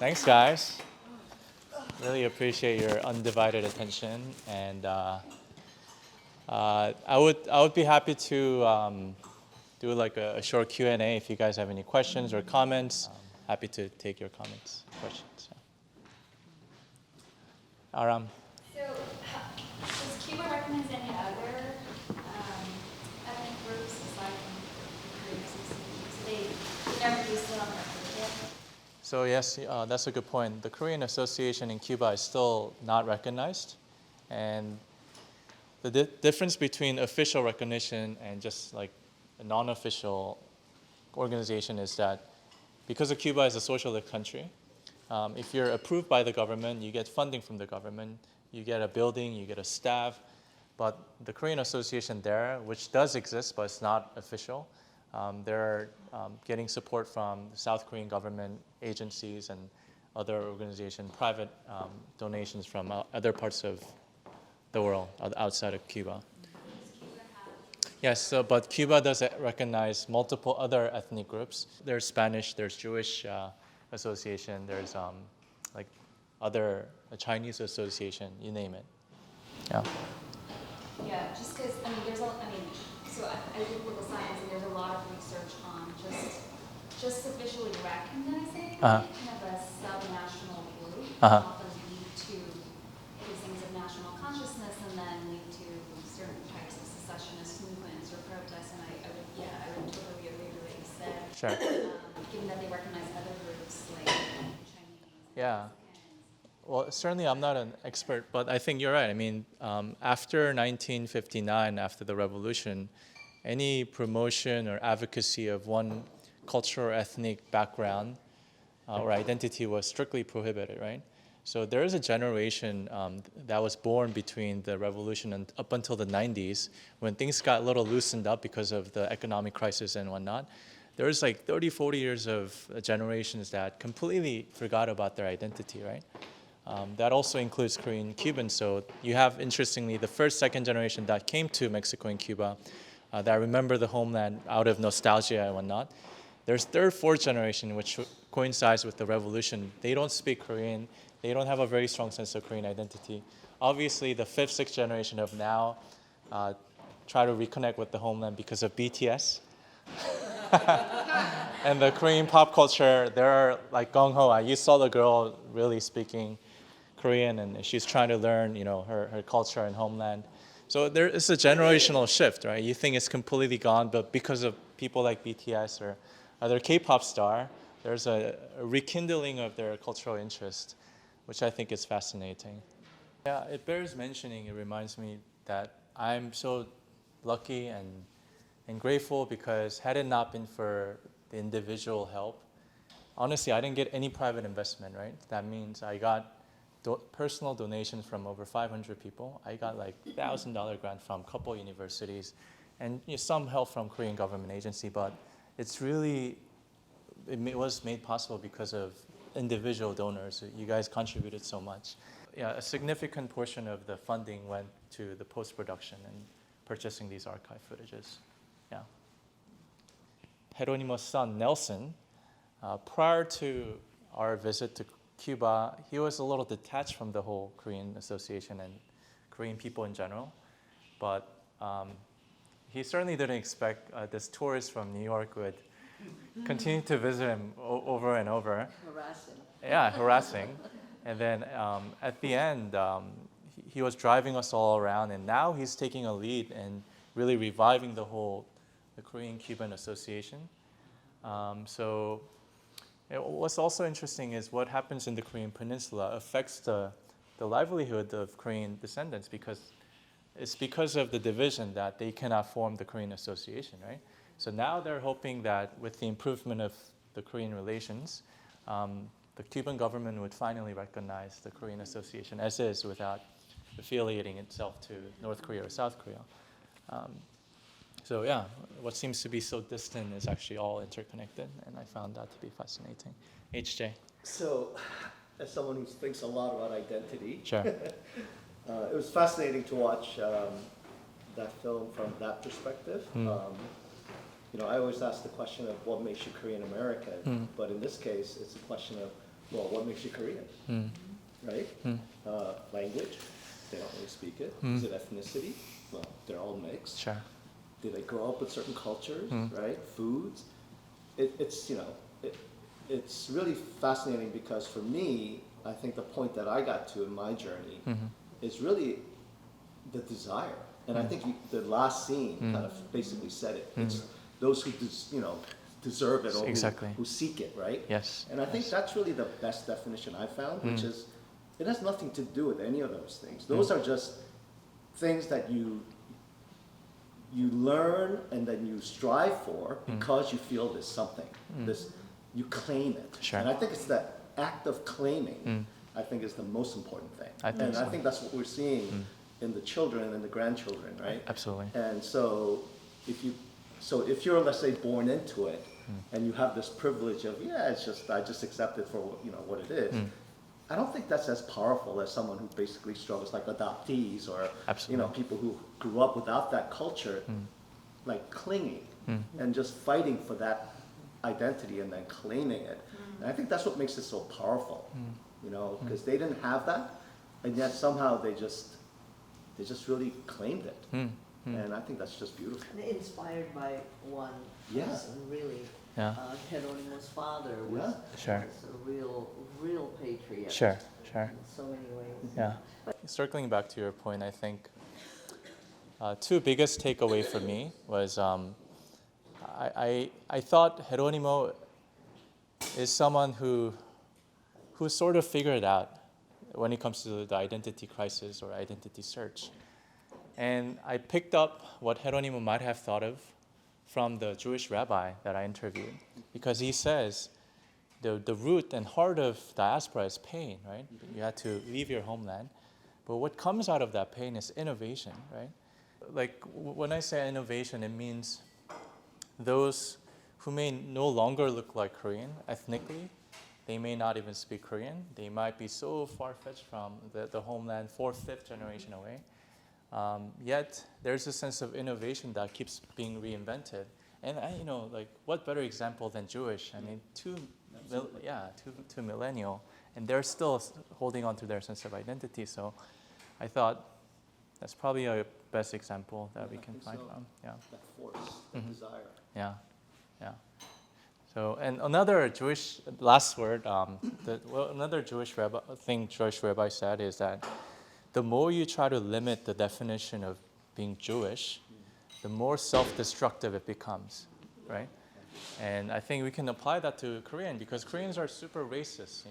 Thanks, guys. Really appreciate your undivided attention, and I would be happy to do like a short Q&A if you guys have any questions or comments. Happy to take your comments, questions. Aram. So, does Cuba recognize any other ethnic groups aside from Korean association? So they never used it on their yet? So yes, that's a good point. The Korean Association in Cuba is still not recognized, and the difference between official recognition and just like a non-official organization is that because of Cuba is a socialist country, if you're approved by the government, you get funding from the government, you get a building, you get a staff, but the Korean Association there, which does exist but it's not official, they're getting support from the South Korean government agencies and other organizations, private donations from other parts of the world outside of Cuba. Yes, but Cuba does recognize multiple other ethnic groups. There's Spanish, there's Jewish association, there's like other Chinese association, you name it. Yeah. Yeah, just because so I did political science, and there's a lot of research on just officially recognizing kind of a sub-national group often lead to these things of national consciousness, and then lead to certain types of secessionist movements or protests. And I would totally agree with what you said. Sure. Given that they recognize other groups like Chinese. Yeah. Well, certainly I'm not an expert, but I think you're right. I mean, after 1959, after the revolution, any promotion or advocacy of one cultural or ethnic background or identity was strictly prohibited, right? So there is a generation that was born between the revolution and up until the 90s when things got a little loosened up because of the economic crisis and whatnot. There was like 30, 40 years of generations that completely forgot about their identity, right? That also includes Korean Cubans. So you have, interestingly, the first, second generation that came to Mexico and Cuba that remember the homeland out of nostalgia and whatnot. There's third, fourth generation, which coincides with the revolution. They don't speak Korean. They don't have a very strong sense of Korean identity. Obviously, the fifth, sixth generation of now try to reconnect with the homeland because of BTS. And the Korean pop culture, they're like gung-ho. You saw the girl really speaking Korean, and she's trying to learn, her culture and homeland. So there is a generational shift, right? You think it's completely gone, but because of people like BTS or other K-pop star, there's a rekindling of their cultural interest, which I think is fascinating. Yeah, it bears mentioning. It reminds me that I'm so lucky and grateful because had it not been for the individual help, honestly, I didn't get any private investment, right? That means I got personal donations from over 500 people. I got like $1,000 grant from a couple universities and some help from Korean government agency, but it's really, it was made possible because of individual donors. You guys contributed so much. Yeah, a significant portion of the funding went to the post-production and purchasing these archive footages. Yeah. Jeronimo's son, Nelson, prior to our visit to Cuba, he was a little detached from the whole Korean Association and Korean people in general. But he certainly didn't expect this tourist from New York would continue to visit him over and over. Harassing. Yeah, harassing. And then at the end, he was driving us all around, and now he's taking a lead and really reviving the Korean-Cuban Association. So what's also interesting is what happens in the Korean Peninsula affects the livelihood of Korean descendants because it's because of the division that they cannot form the Korean Association, right? So now they're hoping that with the improvement of the Korean relations, the Cuban government would finally recognize the Korean Association as is without affiliating itself to North Korea or South Korea. So yeah, what seems to be so distant is actually all interconnected, and I found that to be fascinating. HJ. So, as someone who thinks a lot about identity, Sure. it was fascinating to watch that film from that perspective. I always ask the question of what makes you Korean American, but in this case, it's a question of well, what makes you Korean? Right? Language, they don't really speak it. Is it ethnicity? Well, they're all mixed. Sure. Did they grow up with certain cultures, right? Foods. It's, you know, it's really fascinating because for me, I think the point that I got to in my journey is really the desire. And I think the last scene kind of basically said it. It's those who, deserve it or Exactly. who seek it, right? Yes. And I think that's really the best definition I found, which is, it has nothing to do with any of those things. Those are just things that you learn and then you strive for because you feel there's something. You claim it. Sure. And I think it's that act of claiming, I think is the most important thing. I think and so. I think that's what we're seeing in the children and the grandchildren, right? Absolutely. And so if you're, let's say, born into it, and you have this privilege of, I just accept it for what it is. I don't think that's as powerful as someone who basically struggles, like adoptees or Absolutely. people who grew up without that culture, like clinging and just fighting for that identity and then claiming it. And I think that's what makes it so powerful, because they didn't have that, and yet somehow they just really claimed it. And I think that's just beautiful. And inspired by one Yeah. person, really. Yeah. Jeronimo's father was, Yeah. Sure. was a real patriot. Sure. In so many ways. Yeah. Circling back to your point, I think two biggest takeaway for me was I thought Jeronimo is someone who sort of figured it out when it comes to the identity crisis or identity search. And I picked up what Jeronimo might have thought of from the Jewish rabbi that I interviewed, because he says the root and heart of diaspora is pain, right? You had to leave your homeland. But what comes out of that pain is innovation, right? Like when I say innovation, it means those who may no longer look like Korean ethnically, they may not even speak Korean. They might be so far-fetched from the homeland, fourth, fifth generation away. Yet there's a sense of innovation that keeps being reinvented. And what better example than Jewish? I mean, two millennial, and they're still holding on to their sense of identity. So I thought that's probably a best example that we can find from. Yeah. That force, that desire. Yeah. So, and another Jewish, last word, another Jewish rabbi said is that the more you try to limit the definition of being Jewish, the more self-destructive it becomes, right? And I think we can apply that to Korean, because Koreans are super racist,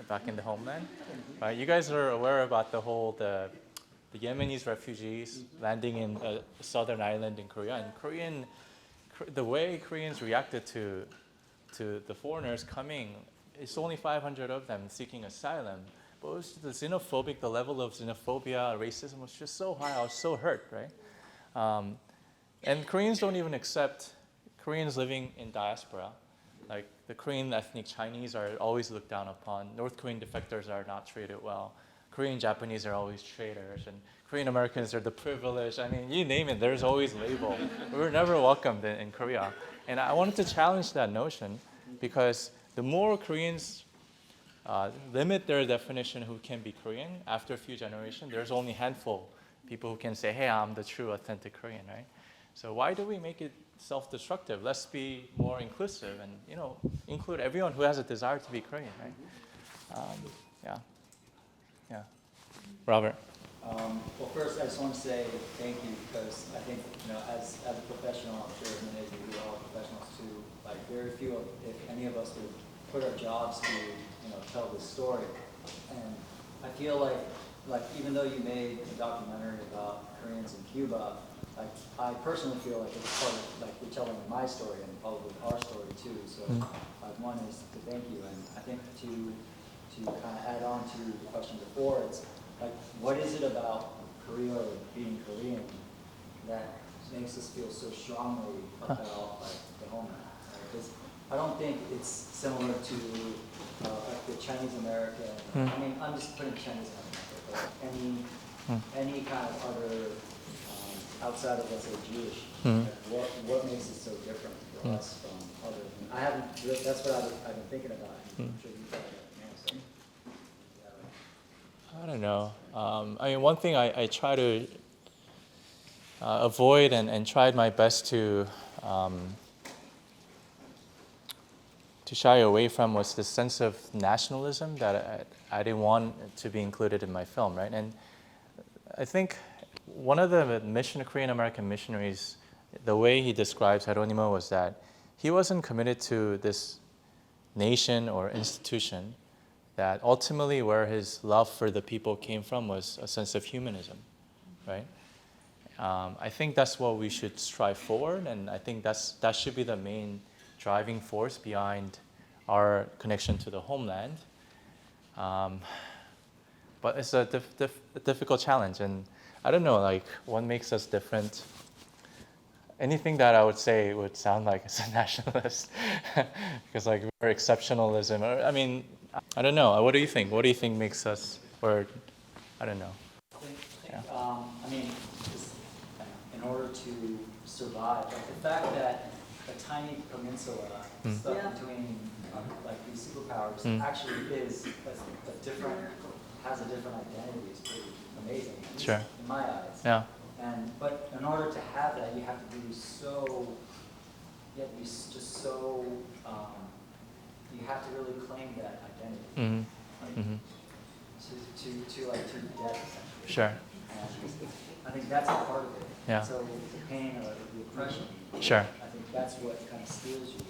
back in the homeland, right? You guys are aware about the Yemenis refugees landing in a southern island in Korea, and the way Koreans reacted to the foreigners coming, it's only 500 of them seeking asylum. But it was the level of xenophobia, racism was just so high. I was so hurt, right? And Koreans don't even accept Koreans living in diaspora. Like the Korean ethnic Chinese are always looked down upon. North Korean defectors are not treated well. Korean Japanese are always traitors, and Korean Americans are the privileged. I mean, you name it, there's always label. We were never welcomed in Korea. And I wanted to challenge that notion, because the more Koreans limit their definition who can be Korean, after a few generations, there's only a handful of people who can say, hey, I'm the true, authentic Korean, right? So why do we make it self-destructive? Let's be more inclusive and, include everyone who has a desire to be Korean, right? Yeah. Robert. Well, first, I just want to say thank you, because I think, as a professional, I'm sure many of you are all professionals too, like very few, if any of us would put our jobs to, tell this story. And I feel like even though you made a documentary about Koreans in Cuba, like I personally feel like it's part of, like you're telling my story and probably our story too. So one is to thank you, and I think to kind of add on to the question before, it's like, what is it about Korea or being Korean that makes us feel so strongly about like the homeland? Because I don't think it's similar to like the Chinese American. I mean, I'm just putting Chinese American, but any kind of other outside of, let's say, Jewish. Like what makes it so different for us from other? That's what I've been thinking about. I'm sure you probably have an answer. know. I mean, one thing I try to avoid and tried my best to shy away from was this sense of nationalism that I didn't want to be included in my film, right? And I think one of the Korean American missionaries, the way he describes Jeronimo was that he wasn't committed to this nation or institution, that ultimately where his love for the people came from was a sense of humanism, right? I think that's what we should strive forward, and I think that should be the main driving force behind our connection to the homeland. But it's a difficult challenge, and I don't know, like, what makes us different? Anything that I would say would sound like it's a nationalist, because like we're exceptionalism. Or, I mean, I don't know. What do you think? What do you think makes us, or I don't know. I mean, just in order to survive, like the fact that a tiny peninsula stuck Yeah. between like these superpowers actually is a different, has a different identity is pretty amazing. At least Sure. in my eyes. Yeah. But in order to have that, you have to be so. You have to be just so. You have to really claim that identity. Mm-hmm. Like, Mm-hmm. to death essentially. Sure. And I think that's a part of it. Yeah. So the pain or the oppression. Sure. I think that's what kind of steels you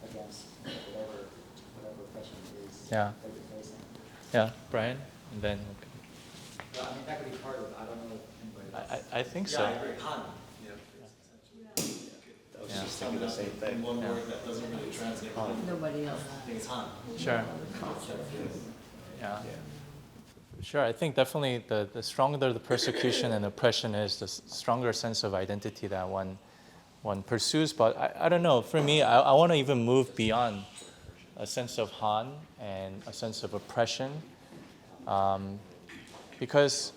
against whatever oppression it is Yeah. that you're facing. Yeah, Brian, and then. Well, I mean, that could be part of it. I don't know if anybody else. I think so. Yeah, I agree. Han. I was just thinking the same thing. One word that doesn't really translate. Nobody else. I think it's Han. Sure. Yeah. Sure. I think definitely the stronger the persecution and oppression is, the stronger sense of identity that one pursues. But I don't know. For me, I want to even move beyond a sense of Han and a sense of oppression, because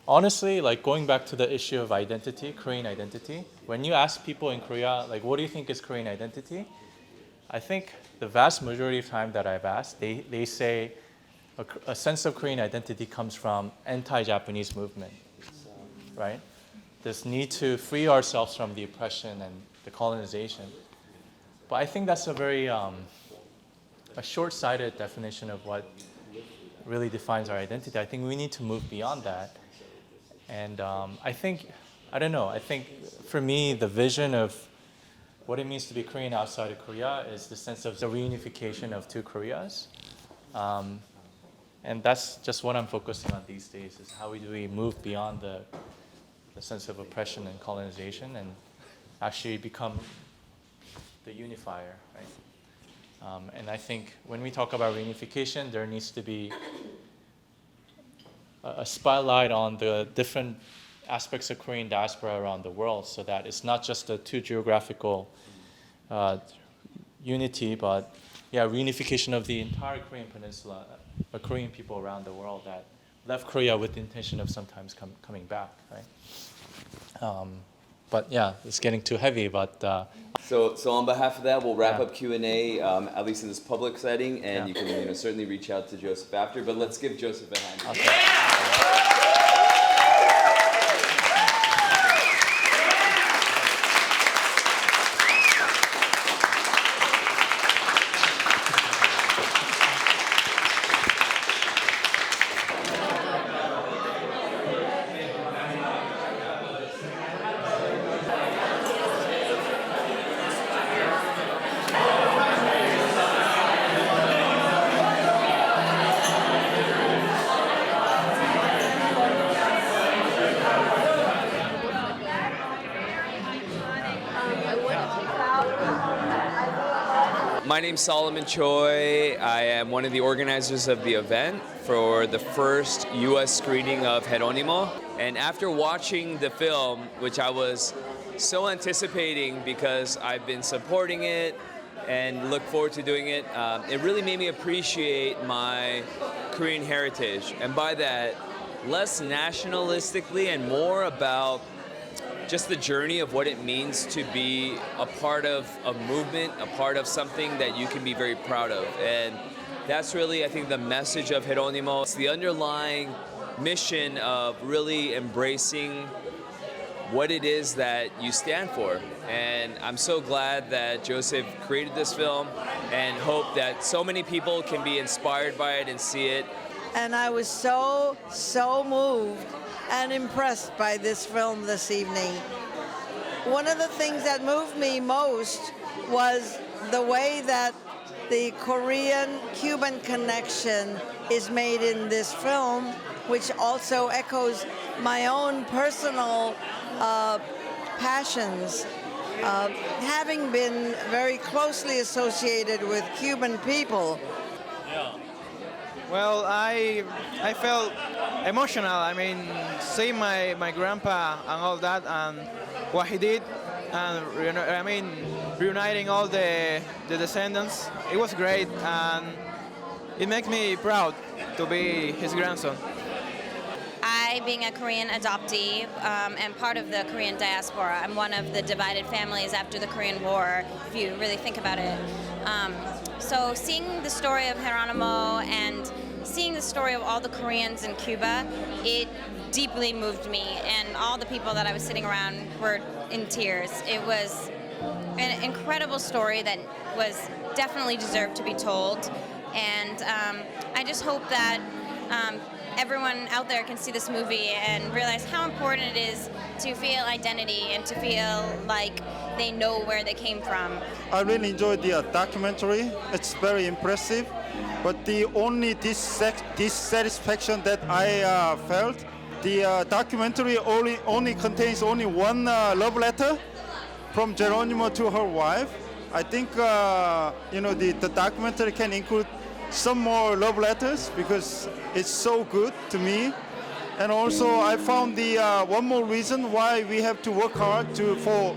honestly, like going back to the issue of identity, Korean identity, when you ask people in Korea, like, what do you think is Korean identity? I think the vast majority of time that I've asked, they say a sense of Korean identity comes from anti-Japanese movement, right? This need to free ourselves from the oppression and the colonization. But I think that's a very a short-sighted definition of what really defines our identity. I think we need to move beyond that. And I think for me, the vision of what it means to be Korean outside of Korea is the sense of the reunification of two Koreas. And that's just what I'm focusing on these days, is how do we move beyond the sense of oppression and colonization and actually become the unifier, right? And I think when we talk about reunification, there needs to be a spotlight on the different aspects of Korean diaspora around the world, so that it's not just the two geographical unity, but reunification of the entire Korean peninsula, Korean people around the world that left Korea with the intention of sometimes coming back, right? But yeah, it's getting too heavy, but So on behalf of that, we'll wrap Yeah. up Q&A, at least in this public setting, and Yeah. you can certainly reach out to Joseph after, but let's give Joseph a hand. okay. My name's Solomon Choi. I am one of the organizers of the event for the first U.S. screening of Jeronimo. And after watching the film, which I was so anticipating because I've been supporting it and look forward to doing it, it really made me appreciate my Korean heritage. And by that, less nationalistically and more about just the journey of what it means to be a part of a movement, a part of something that you can be very proud of. And That's really, I think, the message of Jeronimo. It's the underlying mission of really embracing what it is that you stand for. And I'm so glad that Joseph created this film and hope that so many people can be inspired by it and see it. And I was so moved and impressed by this film this evening. One of the things that moved me most was the way that the Korean-Cuban connection is made in this film, which also echoes my own personal passions. Having been very closely associated with Cuban people. Well, I felt emotional. I mean, seeing my grandpa and all that, and what he did, and reuniting all the descendants. It was great, and it makes me proud to be his grandson. I, being a Korean adoptee and part of the Korean diaspora, I'm one of the divided families after the Korean War, if you really think about it. So seeing the story of Jeronimo and seeing the story of all the Koreans in Cuba, it deeply moved me, and all the people that I was sitting around were in tears. It was an incredible story that was definitely deserved to be told, and I just hope that everyone out there can see this movie and realize how important it is to feel identity and to feel like they know where they came from. I really enjoyed the documentary. It's very impressive. But the only dissatisfaction that I felt, the documentary only contains one love letter from Jeronimo to her wife. I think the documentary can include some more love letters because it's so good to me. And also I found the one more reason why we have to work hard for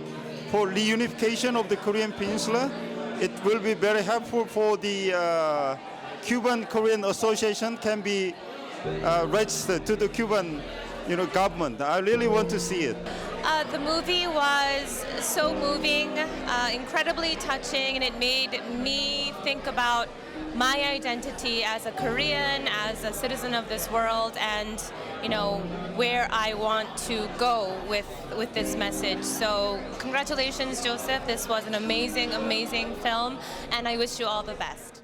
reunification of the Korean Peninsula. It will be very helpful for the Cuban-Korean Association can be registered to the Cuban government. I really want to see it. The movie was so moving, incredibly touching, and it made me think about my identity as a Korean, as a citizen of this world, and where I want to go with this message. So congratulations, Joseph. This was an amazing, amazing film, and I wish you all the best.